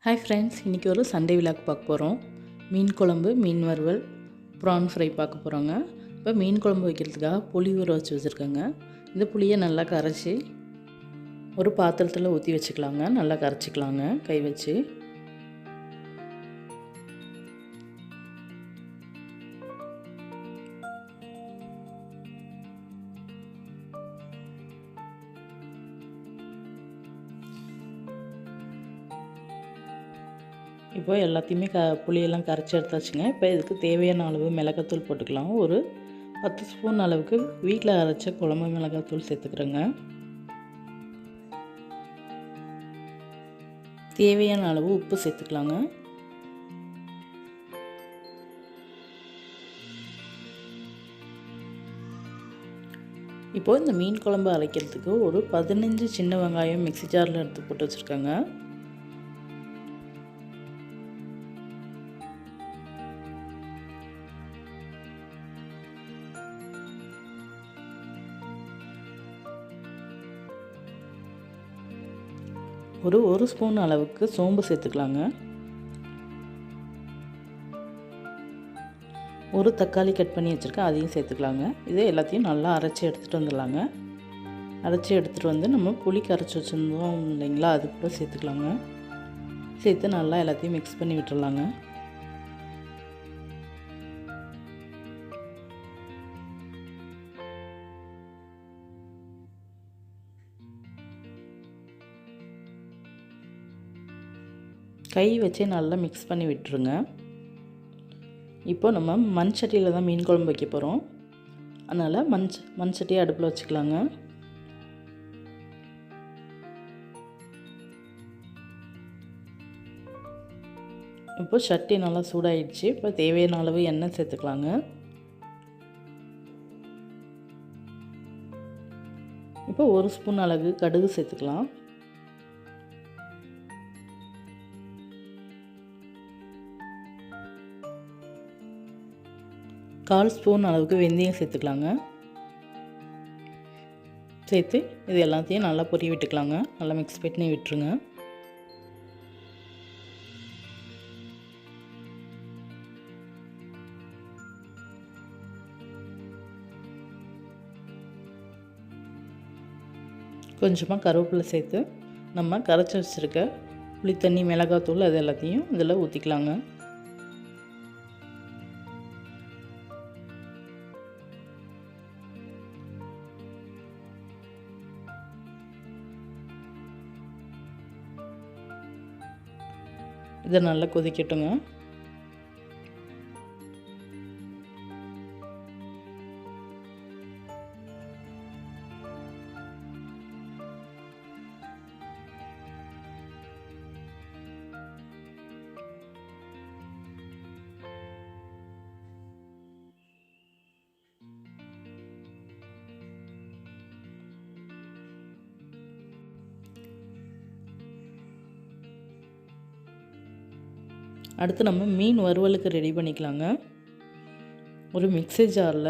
Hi friends, இன்றைக்கி ஒரு Sunday vlog பார்க்க போகிறோம். மீன் குழம்பு, மீன் வறுவல், ப்ரான் ஃப்ரை பார்க்க போகிறோங்க. இப்போ மீன் குழம்பு வைக்கிறதுக்காக புளி ஊற வச்சு வச்சுருக்கேங்க. இந்த புளியை நல்லா கரைச்சி ஒரு பாத்திரத்தில் ஊற்றி வச்சுக்கலாங்க. நல்லா கரைச்சிக்கலாங்க கை வச்சு. இப்போ எல்லாத்தையுமே புளியெல்லாம் கரைச்சி எடுத்தாச்சுங்க. இப்போ இதுக்கு தேவையான அளவு மிளகாத்தூள் போட்டுக்கலாம். ஒரு 10 ஸ்பூன் அளவுக்கு வீட்டில் அரைச்ச குழம்பு மிளகாத்தூள் சேர்த்துக்கிறேங்க. தேவையான அளவு உப்பு சேர்த்துக்கலாங்க. இப்போது இந்த மீன் குழம்பு அரைக்கிறதுக்கு ஒரு 15 சின்ன வெங்காயம் மிக்ஸி ஜாரில் எடுத்து போட்டு வச்சுருக்கேங்க. ஒரு ஸ்பூன் அளவுக்கு சோம்பு சேர்த்துக்கலாங்க. ஒரு தக்காளி கட் பண்ணி வச்சுருக்கேன், அதையும் சேர்த்துக்கலாங்க. இது எல்லாத்தையும் நல்லா அரைச்சி எடுத்துகிட்டு வந்துடலாங்க. அரைச்சி எடுத்துகிட்டு வந்து நம்ம புளி கரைச்சி வச்சுருந்தோம் இல்லைங்களா, அது கூட சேர்த்துக்கலாங்க. சேர்த்து நல்லா எல்லாத்தையும் மிக்ஸ் பண்ணி விட்டுடலாங்க. கை வச்சே நல்லா மிக்ஸ் பண்ணி விட்டுருங்க. இப்போ நம்ம மண் சட்டியில் தான் மீன் குழம்பு வைக்க போகிறோம். அதனால் மண் சட்டியை அடுப்பில் வச்சுக்கலாங்க. இப்போ சட்டி நல்லா சூடாயிடுச்சு. இப்போ தேவையான அளவு எண்ணெய் சேர்த்துக்கலாங்க. இப்போ ஒரு ஸ்பூன் அளவு கடுகு சேர்த்துக்கலாம். கால் ஸ்பூன் அளவுக்கு வெந்தயம் சேர்த்துக்கலாங்க. சேர்த்து இது எல்லாத்தையும் நல்லா பொரிய விட்டுக்கலாங்க. நல்லா மிக்ஸ் பண்ணி விட்டுருங்க. கொஞ்சமாக கருவேப்பிலை சேர்த்து நம்ம கரைச்சி வச்சுருக்க புளித்தண்ணி, மிளகாத்தூள் அது எல்லாத்தையும் இதில் ஊற்றிக்கலாங்க. இதை நல்லா கொதிக்கட்டுங்க. அடுத்து நம்ம மீன் வறுவலுக்கு ரெடி பண்ணிக்கலாங்க. ஒரு மிக்ஸி ஜாரில்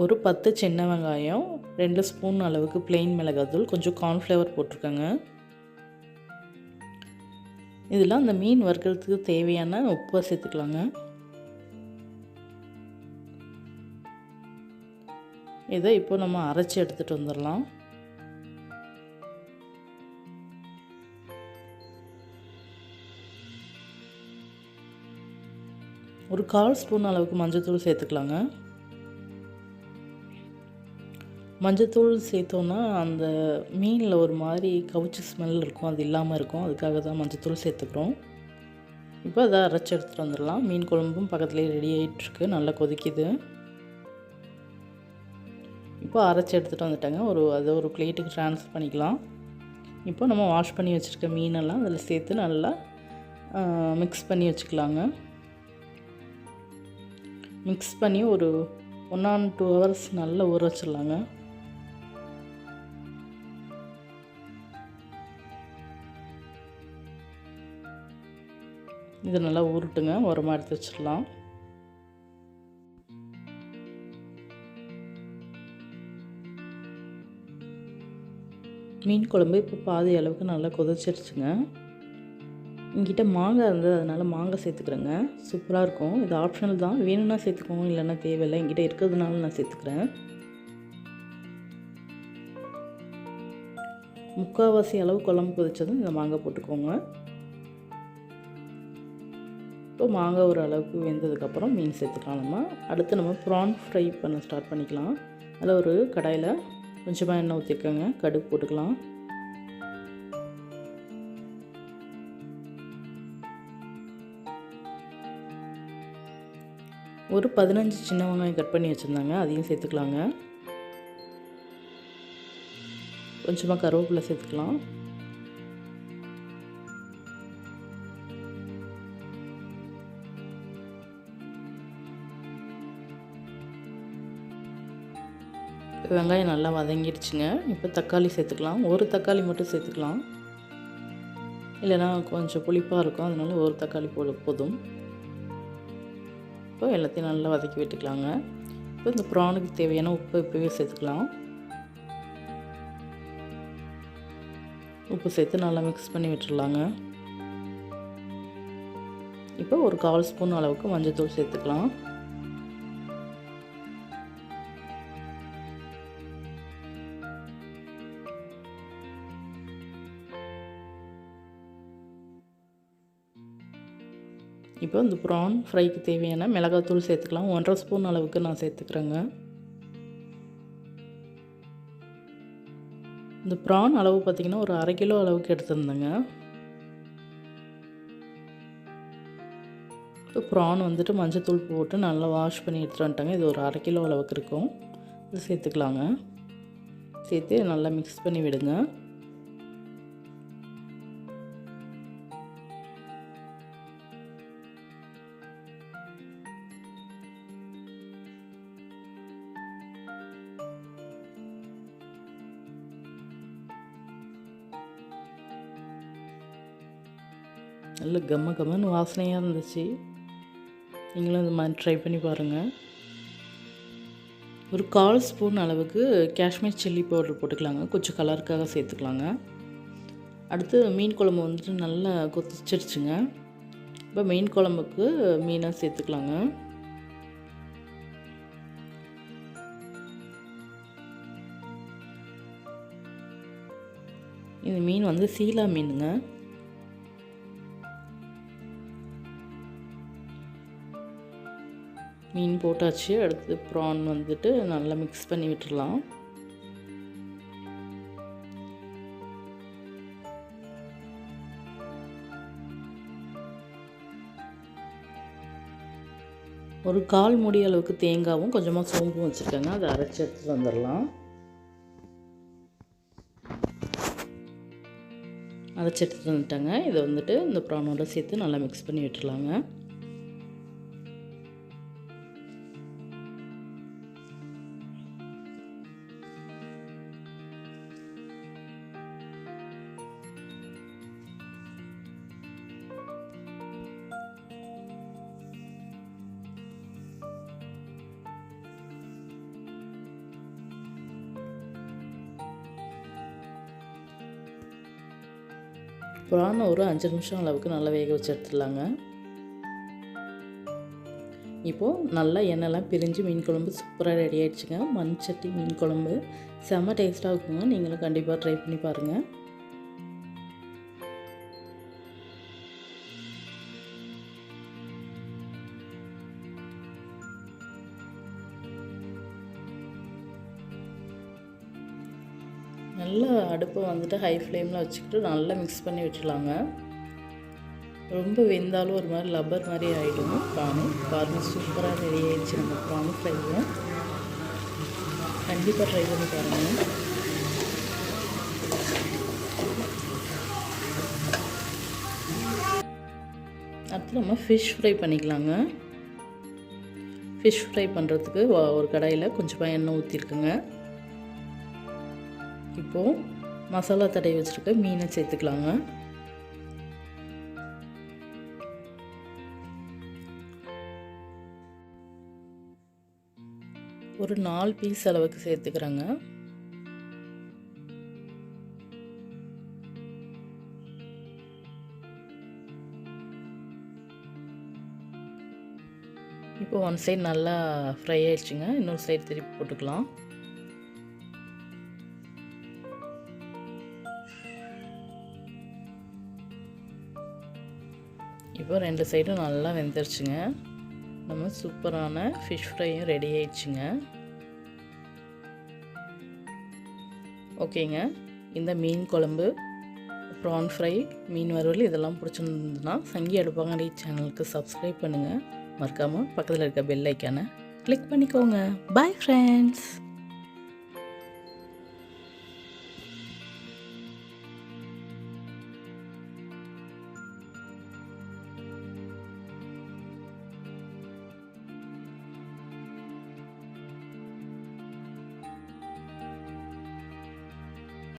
ஒரு 10 சின்ன வெங்காயம், 2 ஸ்பூன் அளவுக்கு பிளெயின் மிளகாத்தூள், கொஞ்சம் கார்ன்ஃப்ளவர் போட்டிருக்கேங்க. இதில் அந்த மீன் வறுக்கிறதுக்கு தேவையான உப்பை சேர்த்துக்கலாங்க. இதை இப்போ நம்ம அரைச்சி எடுத்துகிட்டு வந்துடலாம். ஒரு 1/4 ஸ்பூன் அளவுக்கு மஞ்சள்தூள் சேர்த்துக்கலாங்க. மஞ்சள்தூள் சேர்த்தோன்னா அந்த மீனில் ஒரு மாதிரி கவுச்சி ஸ்மெல் இருக்கும், அது இல்லாமல் இருக்கும். அதுக்காக தான் மஞ்சள்தூள் சேர்த்துக்கிறோம். இப்போ அதை அரைச்சி எடுத்துகிட்டு வந்துடலாம். மீன் குழம்பும் பக்கத்துலேயே ரெடி ஆகிட்டுருக்கு, நல்லா கொதிக்குது. இப்போ அரைச்சி எடுத்துகிட்டு வந்துட்டாங்க. அதை ஒரு பிளேட்டுக்கு ட்ரான்ஸ்ஃபர் பண்ணிக்கலாம். இப்போ நம்ம வாஷ் பண்ணி வச்சுருக்க மீனெல்லாம் அதில் சேர்த்து நல்லா மிக்ஸ் பண்ணி வச்சுக்கலாங்க. மிக்ஸ் பண்ணி ஒரு 1 or 2 hours நல்லா ஊற வச்சிடலாங்க. இது நல்லா ஊறட்டுங்க. ஓரமாக எடுத்து வச்சிடலாம். மீன் குழம்பு இப்போ பாதி அளவுக்கு நல்லா கொதிச்சிருச்சுங்க. என்கிட்ட மாங்காய் இருந்தது, அதனால் மாங்காய் சேர்த்துக்கிறேங்க. சூப்பராக இருக்கும். இது ஆப்ஷனல் தான், வேணும்னா சேர்த்துக்கோங்க, இல்லைன்னா தேவையில்லை. என்கிட்ட இருக்கிறதுனால நான் சேர்த்துக்கிறேன். முக்கால்வாசி அளவு குழம்பு கொதிச்சதும் இந்த மாங்காய் போட்டுக்கோங்க. இப்போ மாங்காய் ஒரு அளவுக்கு வெந்ததுக்கப்புறம் மீன் சேர்த்துக்கலாம். அடுத்து நம்ம ப்ரான் ஃப்ரை பண்ண ஸ்டார்ட் பண்ணிக்கலாம். அதில் ஒரு கடாயில் கொஞ்சமாக எண்ணெய் ஊற்றிக்கோங்க. கடுகு போட்டுக்கலாம். ஒரு 15 சின்ன வெங்காயம் கட் பண்ணி வச்சுருந்தாங்க, அதையும் சேர்த்துக்கலாங்க. கொஞ்சமாக கருவேப்பிலை சேர்த்துக்கலாம். வெங்காயம் நல்லா வதங்கிடுச்சுங்க. இப்போ தக்காளி சேர்த்துக்கலாம். ஒரு தக்காளி மட்டும் சேர்த்துக்கலாம், இல்லைனா கொஞ்சம் புளிப்பாக இருக்கும், அதனால ஒரு தக்காளி போதும். இப்போ எல்லாத்தையும் நல்லா வதக்கி விட்டுக்கலாங்க. இப்போ இந்த ப்ரானுக்கு தேவையான உப்பு இப்போவே சேர்த்துக்கலாம். உப்பு சேர்த்து நல்லா மிக்ஸ் பண்ணி விட்டுடலாங்க. இப்போ ஒரு 1/4 ஸ்பூன் அளவுக்கு மஞ்சள்தூள் சேர்த்துக்கலாம். இப்போ இந்த ப்ரான் ஃப்ரைக்கு தேவையான மிளகாத்தூள் சேர்த்துக்கலாம். 1/2 ஸ்பூன் அளவுக்கு நான் சேர்த்துக்கிறேங்க. இந்த ப்ரான் அளவு பார்த்திங்கன்னா ஒரு 1/2 கிலோ அளவுக்கு எடுத்துருந்தேங்க. இப்போ ப்ரான் வந்துட்டு மஞ்சத்தூள் போட்டு நல்லா வாஷ் பண்ணி எடுத்துகிட்டு வந்துட்டாங்க. இது ஒரு 1/2 கிலோ அளவுக்கு இருக்கும். இது சேர்த்துக்கலாங்க. சேர்த்து நல்லா மிக்ஸ் பண்ணி விடுங்க. நல்ல கம்மன்னு வாசனையாக இருந்துச்சு. நீங்களும் இந்த மாதிரி ட்ரை பண்ணி பாருங்கள். ஒரு 1/4 ஸ்பூன் அளவுக்கு காஷ்மீர் சில்லி பவுடர் போட்டுக்கலாங்க. கொஞ்சம் கலருக்காக சேர்த்துக்கலாங்க. அடுத்து மீன் குழம்பு வந்துட்டு நல்லா கொதிச்சிருச்சுங்க. இப்போ மீன் குழம்புக்கு மீனாக சேர்த்துக்கலாங்க. இந்த மீன் வந்து சீலா மீனுங்க. மீன் போட்டாச்சு. அடுத்து ப்ரான் வந்துட்டு நல்லா மிக்ஸ் பண்ணி விட்டுடலாம். ஒரு 1/4 மூடி அளவுக்கு தேங்காவும் கொஞ்சமாக சோம்பும் வச்சுருக்கேங்க. அதை அரைச்சி எடுத்துகிட்டு வந்துடலாம். அரைச்சி எடுத்துகிட்டு வந்துட்டேங்க. இதை வந்துட்டு இந்த ப்ரானோட சேர்த்து நல்லா மிக்ஸ் பண்ணி விட்டுடலாங்க. ப்ரான் ஒரு 5 நிமிஷம் அளவுக்கு நல்லா வேக வச்சு எடுத்துடலாங்க. இப்போது நல்லா எண்ணெய்லாம் பிரிஞ்சு மீன் குழம்பு சூப்பராக ரெடி ஆகிடுச்சுங்க. மண் சட்டி மீன் குழம்பு செம்ம டேஸ்ட்டாக இருக்குங்க. நீங்களும் கண்டிப்பாக ட்ரை பண்ணி பாருங்கள். நல்லா அடுப்பை வந்துட்டு ஹை ஃப்ளேமில் வச்சுக்கிட்டு நல்லா மிக்ஸ் பண்ணி விட்டுலாங்க. ரொம்ப வெந்தாலும் ஒரு மாதிரி லப்பர் மாதிரி ஆகிடும் ப்ரானு. பாருங்கள், சூப்பராக ரெடி ஆகிடுச்சு நம்ம ப்ரான் ஃப்ரையும். கண்டிப்பாக ட்ரை பண்ணி பாருங்கள். அடுத்து நம்ம ஃபிஷ் ஃப்ரை பண்ணிக்கலாங்க. ஃபிஷ் ஃப்ரை பண்ணுறதுக்கு ஒரு கடாயில் கொஞ்சமாக எண்ணெய் ஊற்றிருக்குங்க. இப்போது மசாலா தடவி வச்சுருக்க மீனை சேர்த்துக்கலாங்க. ஒரு 4 பீஸ் அளவுக்கு சேர்த்துக்கிறேங்க. இப்போ ஒன் சைடு நல்லா ஃப்ரை ஆயிடுச்சுங்க. இன்னொரு சைடு திருப்பி போட்டுக்கலாம். இப்போ 2 சைடும் நல்லா வெந்துருச்சுங்க. நம்ம சூப்பரான ஃபிஷ் ஃப்ரையும் ரெடி ஆயிடுச்சுங்க. ஓகேங்க. இந்த மீன் குழம்பு, ப்ரான் ஃப்ரை, மீன் வறுவல் இதெல்லாம் பிடிச்சிருந்ததுன்னா சங்கி அடுப்பாங்கரை சேனலுக்கு சப்ஸ்கிரைப் பண்ணுங்கள். மறக்காமல் பக்கத்தில் இருக்க பெல் ஐக்கானை கிளிக் பண்ணிக்கோங்க. Bye friends.